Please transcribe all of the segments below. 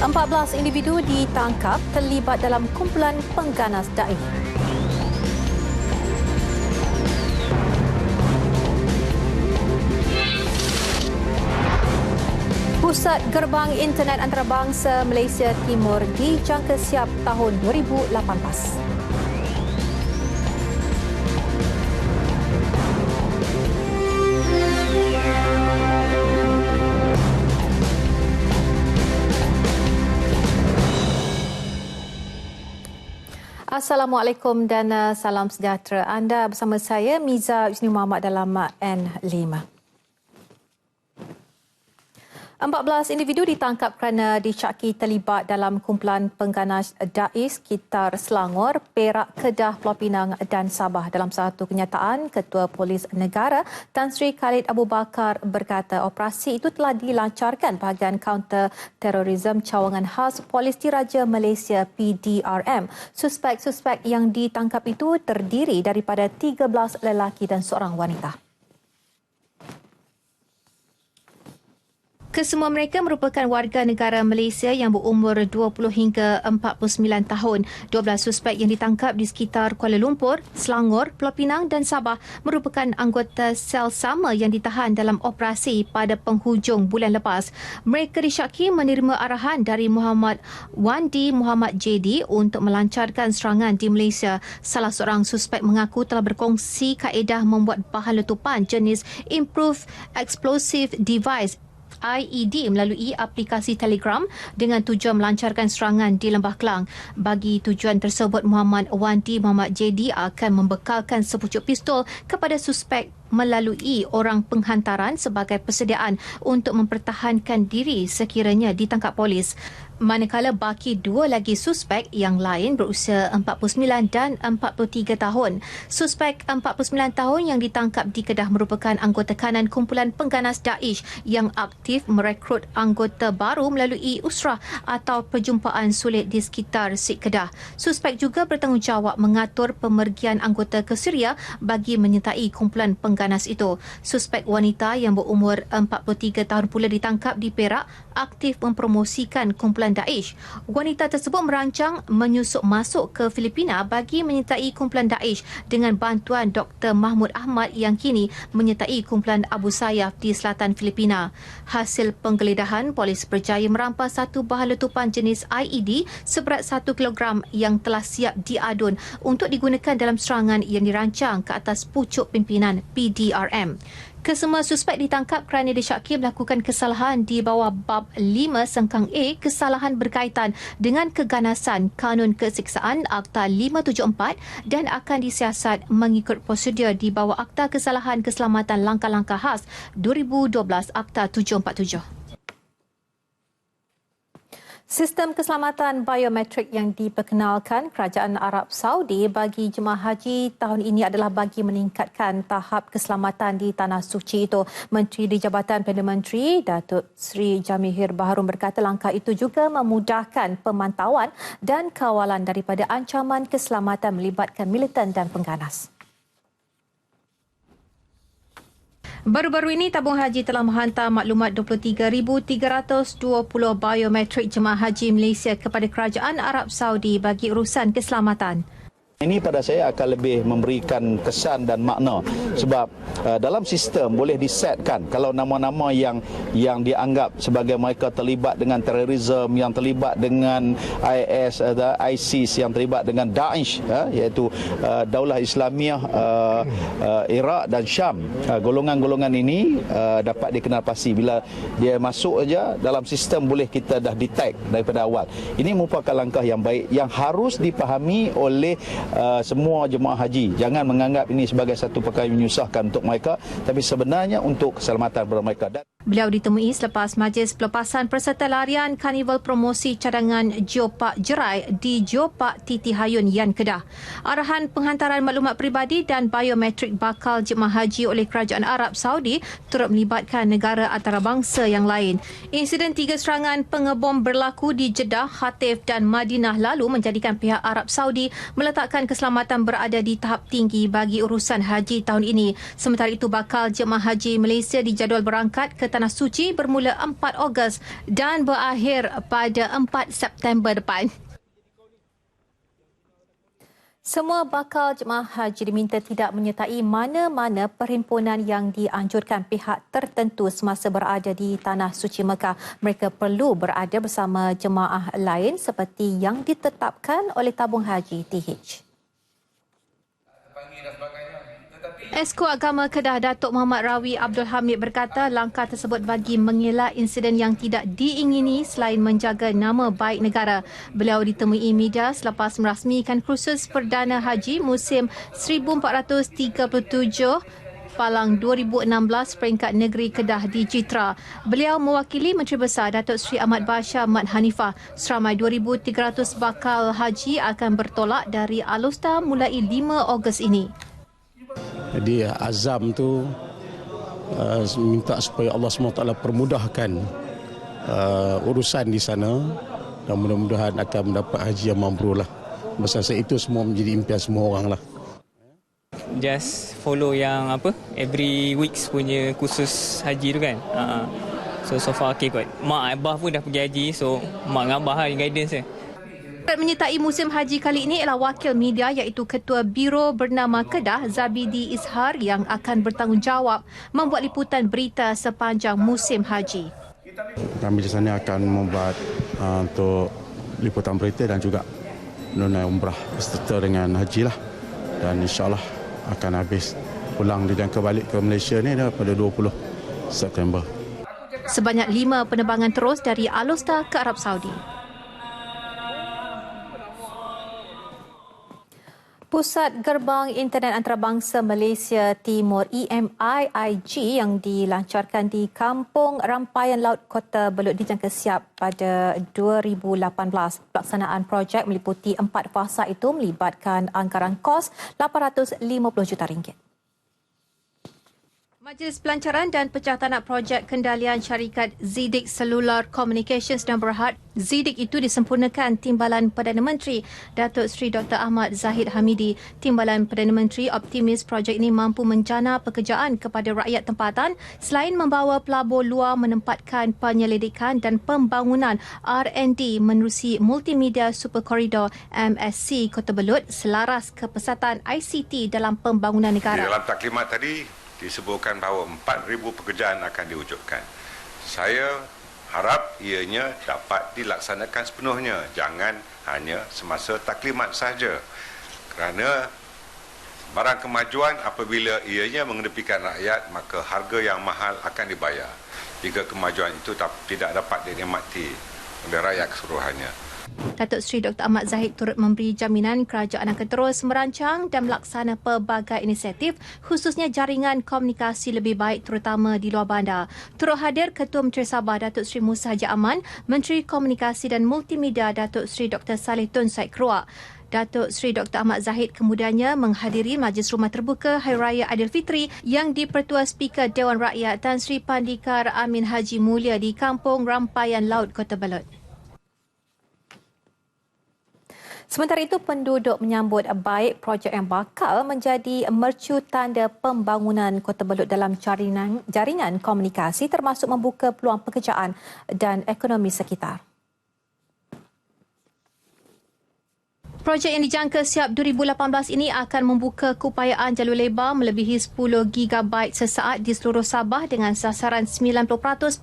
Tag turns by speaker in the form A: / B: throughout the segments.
A: 14 individu ditangkap terlibat dalam kumpulan pengganas Daesh. Pusat Gerbang Internet Antarabangsa Malaysia Timur dijangka siap tahun 2018. Assalamualaikum dan salam sejahtera. Anda bersama saya, Miza Husni Muhammad dalam N5. 14 individu ditangkap kerana disyaki terlibat dalam kumpulan pengganas Daesh sekitar Selangor, Perak, Kedah, Pulau Pinang dan Sabah. Dalam satu kenyataan, Ketua Polis Negara Tan Sri Khalid Abu Bakar berkata operasi itu telah dilancarkan bahagian kaunter terorisme cawangan khas Polis Diraja Malaysia PDRM. Suspek-suspek yang ditangkap itu terdiri daripada 13 lelaki dan seorang wanita. Kesemua mereka merupakan warga negara Malaysia yang berumur 20 hingga 49 tahun. 12 suspek yang ditangkap di sekitar Kuala Lumpur, Selangor, Pulau Pinang dan Sabah merupakan anggota sel sama yang ditahan dalam operasi pada penghujung bulan lepas. Mereka disyaki menerima arahan dari Muhammad Wandi Muhammad JD untuk melancarkan serangan di Malaysia. Salah seorang suspek mengaku telah berkongsi kaedah membuat bahan letupan jenis Improved Explosive Device IED melalui aplikasi Telegram dengan tujuan melancarkan serangan di Lembah Kelang. Bagi tujuan tersebut, Muhammad Wandi Muhammad JD akan membekalkan sepucuk pistol kepada suspek melalui orang penghantaran sebagai persediaan untuk mempertahankan diri sekiranya ditangkap polis. Manakala baki dua lagi suspek yang lain berusia 49 dan 43 tahun. Suspek 49 tahun yang ditangkap di Kedah merupakan anggota kanan kumpulan pengganas Daesh yang aktif merekrut anggota baru melalui usrah atau perjumpaan sulit di sekitar Sik Kedah. Suspek juga bertanggungjawab mengatur pemergian anggota ke Syria bagi menyertai kumpulan pengganas itu. Suspek wanita yang berumur 43 tahun pula ditangkap di Perak aktif mempromosikan kumpulan Daesh. Wanita tersebut merancang menyusup masuk ke Filipina bagi menyertai kumpulan Daesh dengan bantuan Dr. Mahmud Ahmad yang kini menyertai kumpulan Abu Sayyaf di selatan Filipina. Hasil penggeledahan, polis berjaya merampas satu bahan letupan jenis IED seberat 1 kilogram yang telah siap diadun untuk digunakan dalam serangan yang dirancang ke atas pucuk pimpinan PDRM. Kesemua suspek ditangkap kerana disyaki melakukan kesalahan di bawah bab 5 Sengkang A, kesalahan berkaitan dengan keganasan Kanun Kesiksaan Akta 574 dan akan disiasat mengikut prosedur di bawah Akta Kesalahan Keselamatan Langkah-Langkah Khas 2012 Akta 747. Sistem keselamatan biometrik yang diperkenalkan Kerajaan Arab Saudi bagi jemaah haji tahun ini adalah bagi meningkatkan tahap keselamatan di Tanah Suci itu. Menteri di Jabatan Perdana Menteri, Datuk Seri Jamihir Baharun berkata langkah itu juga memudahkan pemantauan dan kawalan daripada ancaman keselamatan melibatkan militan dan pengganas. Baru-baru ini, tabung haji telah menghantar maklumat 23,320 biometrik jemaah haji Malaysia kepada Kerajaan Arab Saudi bagi urusan keselamatan.
B: Ini pada saya akan lebih memberikan kesan dan makna sebab dalam sistem boleh disetkan kalau nama-nama yang dianggap sebagai mereka terlibat dengan terorisme, yang terlibat dengan IS, ISIS, yang terlibat dengan Daesh, iaitu Daulah Islamiah Iraq dan Syam. Golongan-golongan ini dapat dikenal pasti bila dia masuk saja dalam sistem boleh kita dah detect daripada awal. Ini merupakan langkah yang baik yang harus dipahami oleh semua jemaah haji. Jangan menganggap ini sebagai satu perkara yang menyusahkan untuk mereka, tapi sebenarnya untuk keselamatan kepada mereka.
A: Beliau ditemui selepas majlis pelepasan peserta larian Karnival Promosi Cadangan Geopark Jerai di Geopark Titi Hayun, Yan Kedah. Arahan penghantaran maklumat peribadi dan biometrik bakal jemaah haji oleh Kerajaan Arab Saudi turut melibatkan negara antarabangsa yang lain. Insiden 3 serangan pengebom berlaku di Jeddah, Khatif dan Madinah lalu menjadikan pihak Arab Saudi meletakkan keselamatan berada di tahap tinggi bagi urusan haji tahun ini. Sementara itu, bakal jemaah haji Malaysia dijadual berangkat ke Tanah Suci bermula 4 Ogos dan berakhir pada 4 September depan. Semua bakal jemaah haji diminta tidak menyertai mana-mana perhimpunan yang dianjurkan pihak tertentu semasa berada di Tanah Suci Mekah. Mereka perlu berada bersama jemaah lain seperti yang ditetapkan oleh Tabung Haji TH. Esko Agama Kedah Datuk Muhammad Rawi Abdul Hamid berkata langkah tersebut bagi mengelak insiden yang tidak diingini selain menjaga nama baik negara. Beliau ditemui media selepas merasmikan kursus Perdana Haji musim 1437 Palang 2016 peringkat negeri Kedah di Jitra. Beliau mewakili Menteri Besar Datuk Seri Ahmad Bashar Mat Hanifah. Seramai 2,300 bakal haji akan bertolak dari Alostar mulai 5 Ogos ini.
C: Jadi azam tu minta supaya Allah SWT permudahkan urusan di sana dan mudah-mudahan akan mendapat haji yang mabrur lah. Masa itu semua menjadi impian semua orang lah.
D: Just follow yang every weeks punya kursus haji tu kan. So far okay kot. Mak Abah pun dah pergi haji, so mak dengan Abah lah yang guidance dia.
A: Menyertai musim haji kali ini ialah wakil media iaitu Ketua Biro Bernama Kedah Zabidi Izhar yang akan bertanggungjawab membuat liputan berita sepanjang musim haji.
C: Kami di sana akan membuat untuk liputan berita dan juga menunaikan umrah beserta dengan haji lah. Dan insyaAllah akan habis pulang dijangka balik ke Malaysia ni pada 20 September.
A: Sebanyak 5 penerbangan terus dari Alostar ke Arab Saudi. Pusat Gerbang Internet Antarabangsa Malaysia Timur EMIIG yang dilancarkan di Kampung Rampayan Laut Kota Belud dijangka siap pada 2018. Pelaksanaan projek meliputi 4 fasa itu melibatkan anggaran kos RM850 juta. Majlis Pelancaran dan Pencatanan Projek Kendalian Syarikat Zidik Cellular Communications dan Berhad Zidik itu disempurnakan Timbalan Perdana Menteri Datuk Seri Dr. Ahmad Zahid Hamidi. Timbalan Perdana Menteri optimis projek ini mampu menjana pekerjaan kepada rakyat tempatan selain membawa pelabur luar menempatkan penyelidikan dan pembangunan R&D menerusi Multimedia Super Corridor MSC Kota Belud selaras kepesatan ICT dalam pembangunan negara.
E: Di dalam taklimat tadi disebutkan bahawa 4,000 pekerjaan akan diwujudkan. Saya harap ianya dapat dilaksanakan sepenuhnya. Jangan hanya semasa taklimat sahaja. Kerana barang kemajuan apabila ianya mengedepikan rakyat, maka harga yang mahal akan dibayar. Jika kemajuan itu tidak dapat dinikmati oleh rakyat keseluruhannya.
A: Datuk Seri Dr. Ahmad Zahid turut memberi jaminan kerajaan akan terus merancang dan melaksana pelbagai inisiatif khususnya jaringan komunikasi lebih baik terutama di luar bandar. Turut hadir Ketua Menteri Sabah Datuk Seri Musa Haji Aman, Menteri Komunikasi dan Multimedia Datuk Seri Dr. Saleh Tun Said Keruak. Datuk Seri Dr. Ahmad Zahid kemudiannya menghadiri Majlis Rumah Terbuka Hari Raya Aidilfitri yang dipertua Speaker Dewan Rakyat Tan Sri Pandikar Amin Haji Mulia di Kampung Rampayan Laut Kota Belud. Sementara itu, penduduk menyambut baik projek yang bakal menjadi mercu tanda pembangunan Kota Belud dalam jaringan komunikasi termasuk membuka peluang pekerjaan dan ekonomi sekitar. Projek yang dijangka siap 2018 ini akan membuka keupayaan jalur lebar melebihi 10 GB sesaat di seluruh Sabah dengan sasaran 90%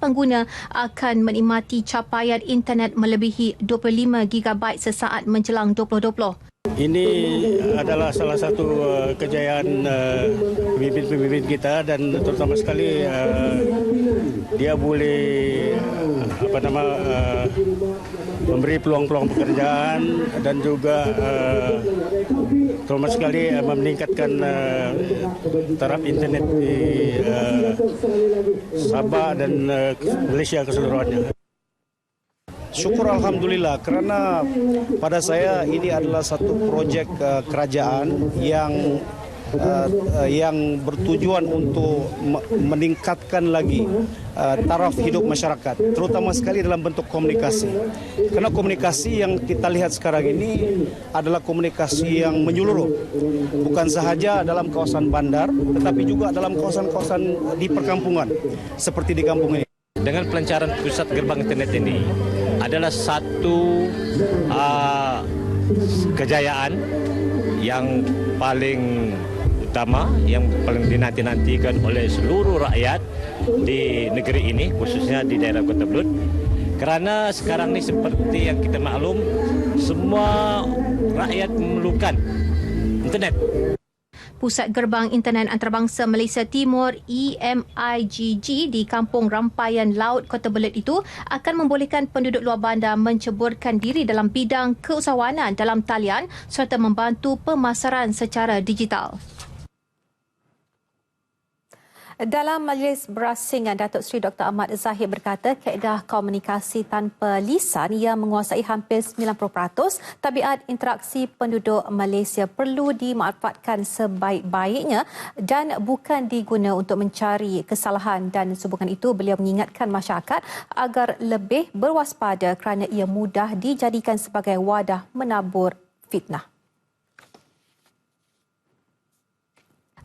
A: pengguna akan menikmati capaian internet melebihi 25 GB sesaat menjelang 2020.
C: Ini adalah salah satu kejayaan pemimpin-pemimpin kita dan terutama sekali dia boleh memberi peluang-peluang pekerjaan dan juga terutama sekali meningkatkan taraf internet di Sabah dan Malaysia keseluruhannya. Syukur Alhamdulillah kerana pada saya ini adalah satu projek kerajaan yang
F: yang bertujuan untuk meningkatkan lagi taraf hidup masyarakat, terutama sekali dalam bentuk komunikasi. Karena komunikasi yang kita lihat sekarang ini adalah komunikasi yang menyeluruh, bukan sahaja dalam kawasan bandar, tetapi juga dalam kawasan-kawasan di perkampungan, seperti di kampung ini.
G: Dengan pelancaran pusat gerbang internet ini adalah satu kejayaan yang paling utama, yang paling dinanti-nantikan oleh seluruh rakyat di negeri ini, khususnya di daerah Kota Belud. Kerana sekarang ni seperti yang kita maklum, semua rakyat memerlukan internet.
A: Pusat Gerbang Internet Antarabangsa Malaysia Timur EMIGG di Kampung Rampayan Laut Kota Belud itu akan membolehkan penduduk luar bandar menceburkan diri dalam bidang keusahawanan dalam talian serta membantu pemasaran secara digital. Dalam majlis berasingan, Datuk Seri Dr. Ahmad Zahid berkata kaedah komunikasi tanpa lisan yang menguasai hampir 90%, tabiat interaksi penduduk Malaysia perlu dimanfaatkan sebaik-baiknya dan bukan diguna untuk mencari kesalahan, dan sehubungan itu beliau mengingatkan masyarakat agar lebih berwaspada kerana ia mudah dijadikan sebagai wadah menabur fitnah.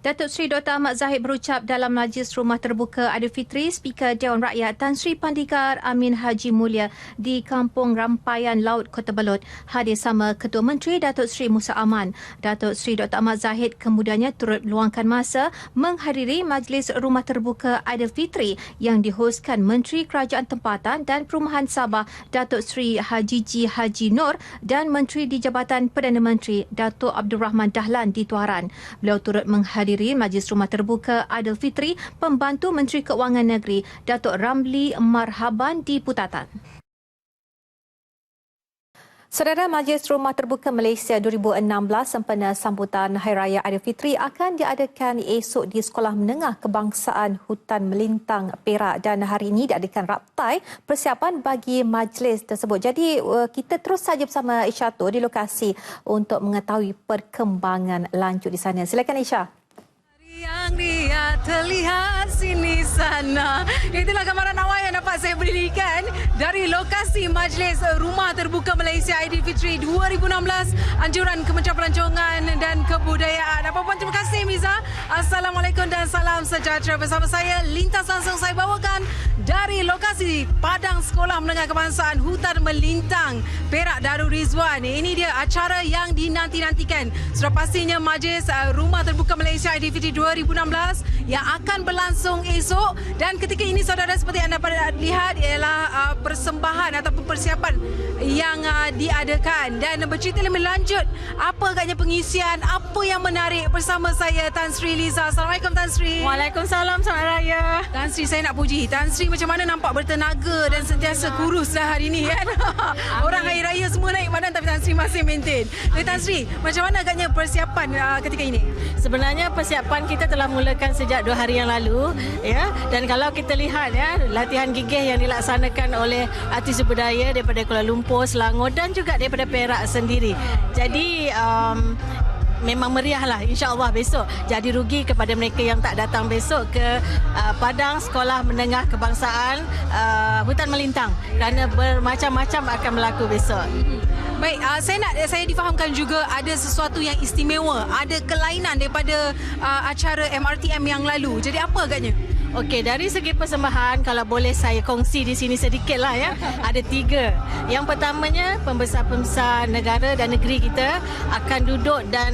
A: Datuk Seri Dr. Ahmad Zahid berucap dalam majlis Rumah Terbuka Aidilfitri Speaker Dewan Rakyat Tan Sri Pandikar Amin Haji Mulia di Kampung Rampayan Laut Kota Belud. Hadir sama Ketua Menteri Datuk Seri Musa Aman. Datuk Seri Dr. Ahmad Zahid kemudiannya turut meluangkan masa menghadiri majlis Rumah Terbuka Aidilfitri yang dihoskan Menteri Kerajaan Tempatan dan Perumahan Sabah Datuk Seri Haji G. Haji Nur dan Menteri di Jabatan Perdana Menteri Datuk Abdul Rahman Dahlan di Tuaran. Beliau turut menghadiri Majlis Rumah Terbuka Aidilfitri Pembantu Menteri Keuangan Negeri Datuk Ramli Marhaban di Putatan. Saudara, Majlis Rumah Terbuka Malaysia 2016 sempena sambutan Hari Raya Aidilfitri akan diadakan esok di Sekolah Menengah Kebangsaan Hutan Melintang, Perak, dan hari ini diadakan raptai persiapan bagi majlis tersebut. Jadi kita terus saja bersama Isyatur di lokasi untuk mengetahui perkembangan lanjut di sana. Silakan Isya.
H: Yang dia terlihat sini sana. Itulah gambaran awal yang dapat saya berikan dari lokasi Majlis Rumah Terbuka Malaysia Aidilfitri 2016, anjuran Kementerian Pelancongan dan Kebudayaan. Apa-apa, terima kasih Miza. Assalamualaikum dan salam sejahtera. Bersama saya, lintas langsung saya bawakan dari lokasi Padang Sekolah Menengah Kebangsaan Hutan Melintang, Perak, Darul Rizwan. Ini dia acara yang dinanti-nantikan. Sudah pastinya Majlis Rumah Terbuka Malaysia Aidilfitri 2016 yang akan berlangsung esok, dan ketika ini saudara seperti anda pada lihat ialah persembahan ataupun persiapan yang diadakan, dan bercerita lebih lanjut apa agaknya pengisian, apa yang menarik bersama saya Tan Sri Liza. Assalamualaikum Tan Sri.
I: Waalaikumsalam, selamat raya.
H: Tan Sri, saya nak puji Tan Sri macam mana nampak bertenaga dan sentiasa kurus dah hari ini kan. Orang hari raya semua naik badan tapi Tan Sri masih maintain. Jadi Tan Sri, macam mana agaknya persiapan ketika ini?
I: Sebenarnya persiapan kita telah mulakan sejak 2 hari yang lalu, ya. Dan kalau kita lihat ya, latihan gigih yang dilaksanakan oleh artis budaya daripada Kuala Lumpur, Selangor dan juga daripada Perak sendiri. Jadi memang meriahlah, insya-Allah besok. Jadi rugi kepada mereka yang tak datang besok ke Padang Sekolah Menengah Kebangsaan Hutan Melintang, kerana bermacam-macam akan berlaku besok.
H: Baik, saya difahamkan juga ada sesuatu yang istimewa, ada kelainan daripada acara MRTM yang lalu. Jadi apa agaknya?
I: Okey, dari segi persembahan, kalau boleh saya kongsi di sini sedikitlah ya. Ada 3. Yang pertamanya, pembesar-pembesar negara dan negeri kita akan duduk dan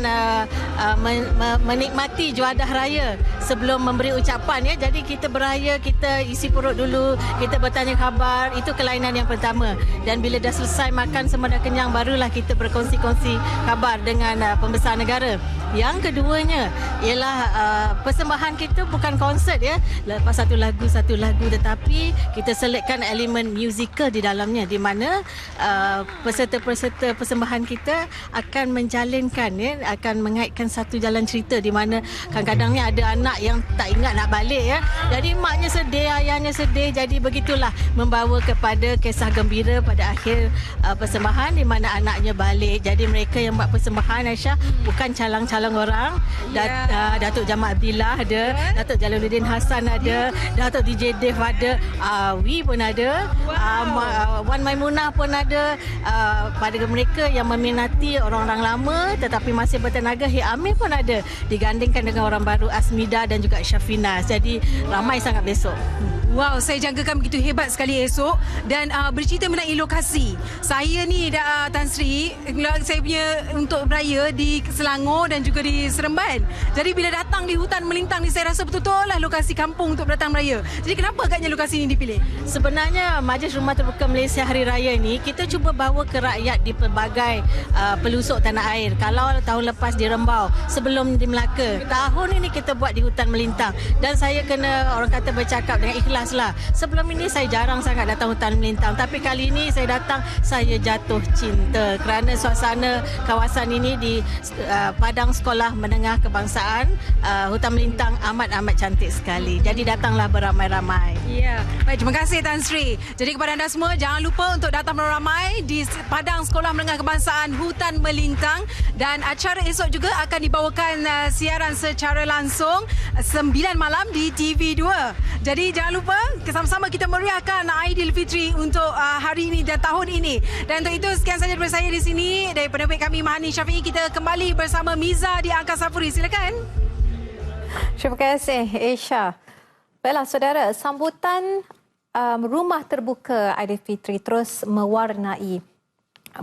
I: menikmati juadah raya sebelum memberi ucapan ya. Jadi kita beraya, kita isi perut dulu, kita bertanya khabar, itu kelainan yang pertama. Dan bila dah selesai makan semua dah kenyang, barulah kita berkongsi-kongsi khabar dengan pembesar negara. Yang keduanya ialah persembahan kita bukan konsert ya. lepas satu lagu tetapi kita selitkan elemen musical di dalamnya di mana peserta-peserta persembahan kita akan menjalinkan akan mengaitkan satu jalan cerita di mana kadang-kadang ni ada anak yang tak ingat nak balik jadi maknya sedih, ayahnya sedih, jadi begitulah membawa kepada kisah gembira pada akhir persembahan di mana anaknya balik. Jadi mereka yang buat persembahan Aisyah bukan calang-calang orang. Datuk Jamal Abdillah ada, Datuk Jalaluddin Hassan ada, Datuk DJ Dev ada, Awi pun ada, Wan Maimunah pun ada. Pada mereka yang meminati orang-orang lama tetapi masih bertenaga, Hei Amir pun ada, digandingkan dengan orang baru Asmida dan juga Syafinas. Jadi ramai sangat besok.
H: Wow, saya jangkakan begitu hebat sekali esok. Dan bercerita mengenai lokasi. Saya ni Tan Sri, saya punya untuk beraya di Selangor dan juga di Seremban. Jadi bila datang di hutan melintang ni, saya rasa betul-betul lah lokasi kampung untuk berdatang beraya. Jadi kenapa agaknya lokasi ini dipilih?
I: Sebenarnya Majlis Rumah Terbuka Malaysia Hari Raya ni kita cuba bawa ke rakyat di pelbagai pelusuk tanah air. Kalau tahun lepas di Rembau, sebelum di Melaka, tahun ini kita buat di hutan melintang. Dan saya kena orang kata bercakap dengan ikhlas lah. Sebelum ini saya jarang sangat datang hutan melintang, tapi kali ini saya datang, saya jatuh cinta kerana suasana kawasan ini di Padang Sekolah Menengah Kebangsaan. Hutan melintang amat-amat cantik sekali. Jadi datanglah beramai-ramai.
H: Ya, baik, terima kasih Tan Sri. Jadi kepada anda semua, jangan lupa untuk datang beramai di Padang Sekolah Menengah Kebangsaan Hutan Melintang. Dan acara esok juga akan dibawakan siaran secara langsung 9 malam di TV2. Jadi jangan lupa sama-sama kita meriahkan Aidilfitri untuk hari ini dan tahun ini. Dan untuk itu sekian saja daripada saya di sini. Dari penerbit kami Mahani Syafiee, kita kembali bersama Miza di Angkasa Puri. Silakan.
A: Terima kasih Aisyah. Baiklah saudara, sambutan Rumah Terbuka Aidilfitri terus mewarnai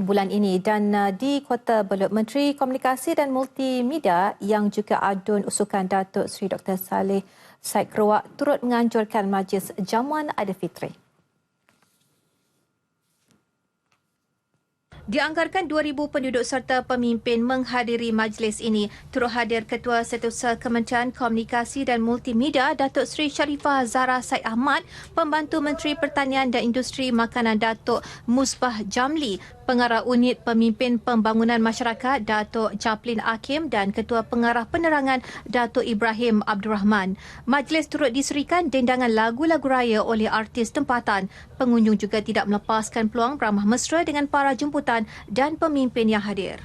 A: bulan ini dan di Kota Belud, Menteri Komunikasi dan Multimedia yang juga adun usukan Datuk Seri Dr. Saleh Said Keruak turut menganjurkan majlis jamuan Aidilfitri. Dianggarkan 2,000 penduduk serta pemimpin menghadiri majlis ini. Turut hadir Ketua Setiausaha Kementerian Komunikasi dan Multimedia Datuk Seri Sharifah Zahra Said Ahmad, Pembantu Menteri Pertanian dan Industri Makanan Datuk Musbah Jamli, Pengarah Unit Pemimpin Pembangunan Masyarakat Datuk Japlin Hakim dan Ketua Pengarah Penerangan Datuk Ibrahim Abdul Rahman. Majlis turut disurikan dendangan lagu-lagu raya oleh artis tempatan. Pengunjung juga tidak melepaskan peluang beramah mesra dengan para jemputan dan pemimpin yang hadir.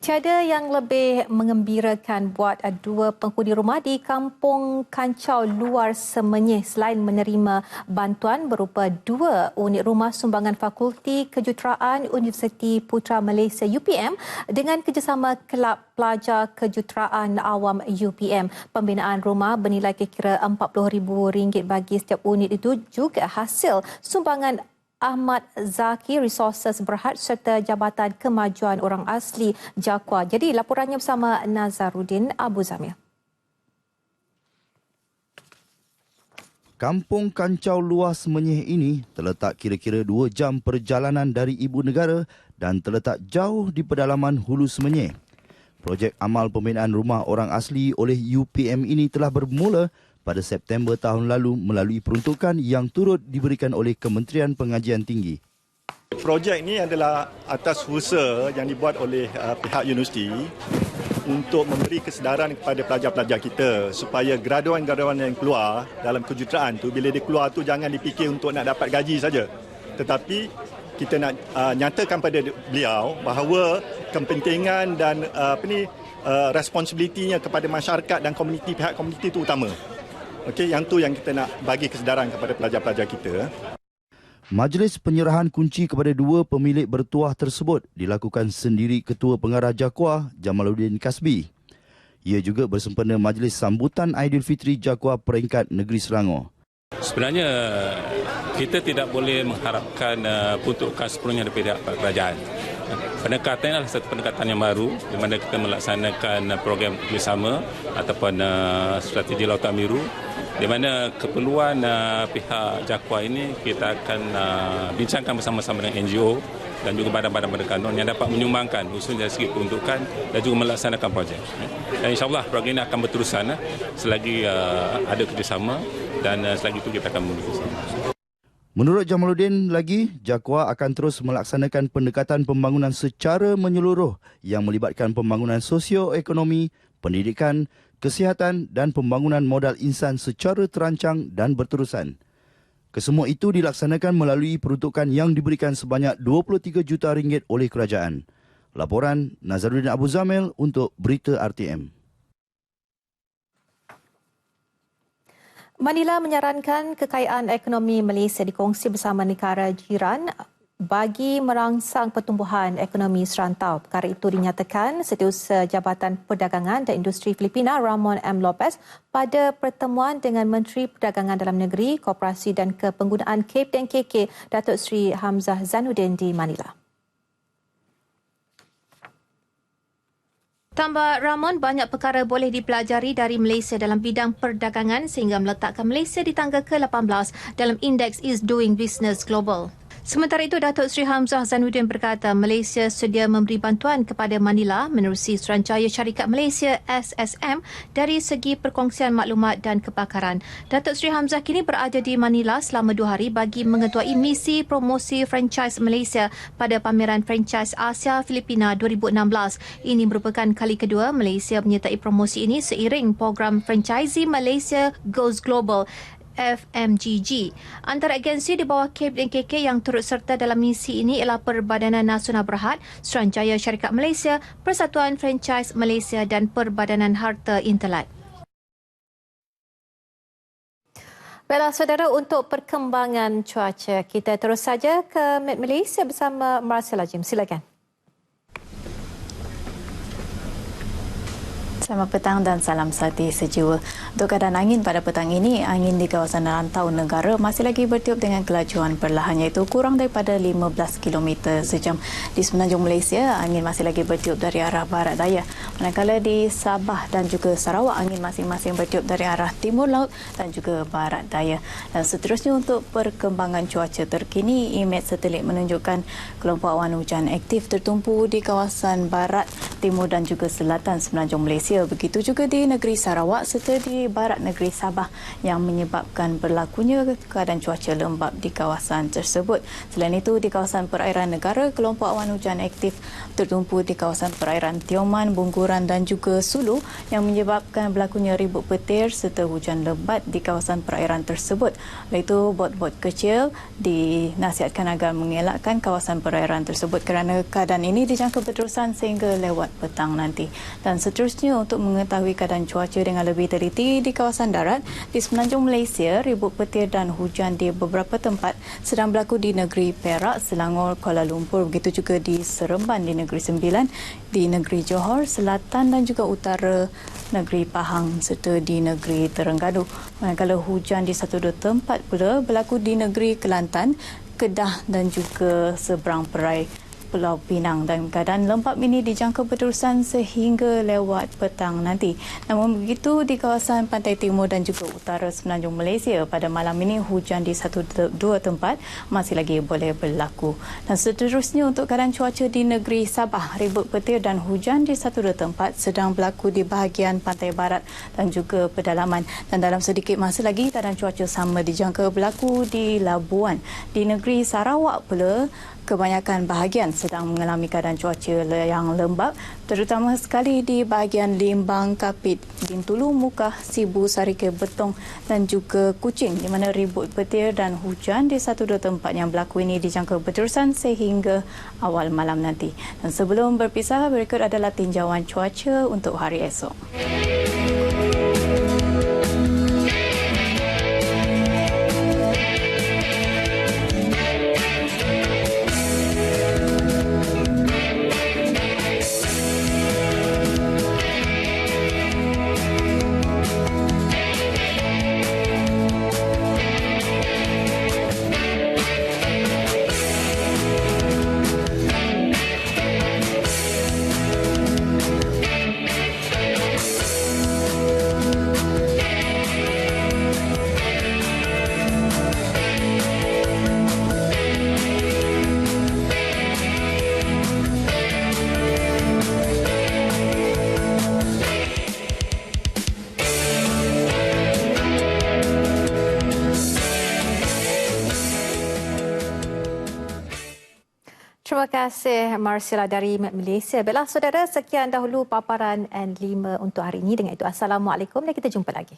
A: Tiada yang lebih mengembirakan buat dua penghuni rumah di Kampung Kancau Luar Semenyih selain menerima bantuan berupa 2 unit rumah sumbangan Fakulti Kejuruteraan Universiti Putra Malaysia UPM dengan kerjasama Kelab Pelajar Kejuruteraan Awam UPM. Pembinaan rumah bernilai kira-kira RM40,000 bagi setiap unit itu juga hasil sumbangan Ahmad Zaki Resources Berhad serta Jabatan Kemajuan Orang Asli Jakwa. Jadi laporannya bersama Nazaruddin Abu Zamil.
J: Kampung Kancau Luar Semenyih ini terletak kira-kira 2 jam perjalanan dari ibu negara dan terletak jauh di pedalaman Hulu Semenyih. Projek amal pembinaan rumah orang asli oleh UPM ini telah bermula pada September tahun lalu melalui peruntukan yang turut diberikan oleh Kementerian Pengajian Tinggi.
K: Projek ini adalah atas usaha yang dibuat oleh pihak universiti untuk memberi kesedaran kepada pelajar-pelajar kita supaya graduan-graduan yang keluar dalam kejuruteraan tu, bila dia keluar tu jangan dipikir untuk nak dapat gaji saja. Tetapi kita nak nyatakan pada beliau bahawa kepentingan dan responsibilitinya kepada masyarakat dan komuniti, pihak komuniti itu utama. Okey, yang tu yang kita nak bagi kesedaran kepada pelajar-pelajar kita.
J: Majlis penyerahan kunci kepada 2 pemilik bertuah tersebut dilakukan sendiri Ketua Pengarah Jakwa Jamaluddin Kasbi. Ia juga bersempena majlis sambutan Aidilfitri Jakwa peringkat Negeri Selangor.
L: Sebenarnya kita tidak boleh mengharapkan peruntukan sepenuhnya daripada kerajaan. Pendekatan adalah satu pendekatan yang baru di mana kita melaksanakan program kerjasama ataupun strategi Lautan Biru Di mana keperluan pihak JAKWA ini kita akan bincangkan bersama-sama dengan NGO dan juga badan-badan berkanun yang dapat menyumbangkan khususnya dari segi peruntukan dan juga melaksanakan projek. Dan insyaAllah program ini akan berterusan selagi ada kerjasama dan selagi itu kita akan bekerjasama.
J: Menurut Jamaluddin lagi, JAKWA akan terus melaksanakan pendekatan pembangunan secara menyeluruh yang melibatkan pembangunan sosio-ekonomi, pendidikan, kesihatan dan pembangunan modal insan secara terancang dan berterusan. Kesemua itu dilaksanakan melalui peruntukan yang diberikan sebanyak 23 juta ringgit oleh kerajaan. Laporan Nazaruddin Abu Zamil untuk Berita RTM.
A: Manila menyarankan kekayaan ekonomi Malaysia dikongsi bersama negara jiran bagi merangsang pertumbuhan ekonomi serantau. Perkara itu dinyatakan Setiausaha Jabatan Perdagangan dan Industri Filipina Ramon M. Lopez pada pertemuan dengan Menteri Perdagangan Dalam Negeri, Koperasi dan Kepenggunaan Cape dan KK Datuk Seri Hamzah Zainuddin di Manila. Tambah Ramon, banyak perkara boleh dipelajari dari Malaysia dalam bidang perdagangan sehingga meletakkan Malaysia di tangga ke-18 dalam Indeks Ease Doing Business Global. Sementara itu, Datuk Seri Hamzah Zainuddin berkata Malaysia sedia memberi bantuan kepada Manila menerusi Suruhanjaya Syarikat Malaysia SSM dari segi perkongsian maklumat dan kepakaran. Datuk Seri Hamzah kini berada di Manila selama 2 hari bagi mengetuai misi promosi franchise Malaysia pada pameran franchise Asia Filipina 2016. Ini merupakan kali kedua Malaysia menyertai promosi ini seiring program Franchisee Malaysia Goes Global FMGG. Antara agensi di bawah Cape dan KK yang turut serta dalam misi ini ialah Perbadanan Nasional Berhad, Suruhanjaya Syarikat Malaysia, Persatuan Franchise Malaysia dan Perbadanan Harta Intelek. Baiklah saudara, untuk perkembangan cuaca, kita terus saja ke Malaysia bersama Marcel Ajim. Silakan.
M: Selamat petang dan salam sati sejiwa. Untuk keadaan angin pada petang ini, angin di kawasan rantau negara masih lagi bertiup dengan kelajuan perlahan iaitu kurang daripada 15 km sejam. Di semenanjung Malaysia, angin masih lagi bertiup dari arah barat daya. Manakala di Sabah dan juga Sarawak, angin masing-masing bertiup dari arah timur laut dan juga barat daya. Dan seterusnya untuk perkembangan cuaca terkini, imej satelit menunjukkan kelompok awan hujan aktif tertumpu di kawasan barat, timur dan juga selatan semenanjung Malaysia. Begitu juga di negeri Sarawak serta di barat negeri Sabah yang menyebabkan berlakunya keadaan cuaca lembap di kawasan tersebut. Selain itu, di kawasan perairan negara, kelompok awan hujan aktif tertumpu di kawasan perairan Tioman, Bungkuran dan juga Sulu yang menyebabkan berlakunya ribut petir serta hujan lebat di kawasan perairan tersebut. Oleh itu, bot-bot kecil dinasihatkan agar mengelakkan kawasan perairan tersebut kerana keadaan ini dijangka berterusan sehingga lewat petang nanti. Dan seterusnya, untuk mengetahui keadaan cuaca dengan lebih teliti di kawasan darat, di semenanjung Malaysia, ribut petir dan hujan di beberapa tempat sedang berlaku di negeri Perak, Selangor, Kuala Lumpur, begitu juga di Seremban di negeri Sembilan, di negeri Johor, Selatan dan juga utara negeri Pahang serta di negeri Terengganu. Manakala hujan di 1-2 tempat pula berlaku di negeri Kelantan, Kedah dan juga seberang perai Pulau Pinang dan keadaan lembap ini dijangka berterusan sehingga lewat petang nanti. Namun begitu, di kawasan pantai timur dan juga utara semenanjung Malaysia pada malam ini hujan di 1-2 tempat masih lagi boleh berlaku. Dan seterusnya untuk keadaan cuaca di negeri Sabah, ribut petir dan hujan di 1-2 tempat sedang berlaku di bahagian pantai barat dan juga pedalaman. Dan dalam sedikit masa lagi keadaan cuaca sama dijangka berlaku di Labuan. Di negeri Sarawak pula, kebanyakan bahagian sedang mengalami keadaan cuaca yang lembap, terutama sekali di bahagian Limbang, Kapit, Bintulu, Mukah, Sibu, Sarike, Betong dan juga Kuching di mana ribut petir dan hujan di 1-2 tempat yang berlaku ini dijangka berterusan sehingga awal malam nanti. Dan sebelum berpisah, berikut adalah tinjauan cuaca untuk hari esok.
A: Terima kasih Marcella dari Malaysia. Baiklah saudara, sekian dahulu paparan N5 untuk hari ini. Dengan itu, Assalamualaikum dan kita jumpa lagi.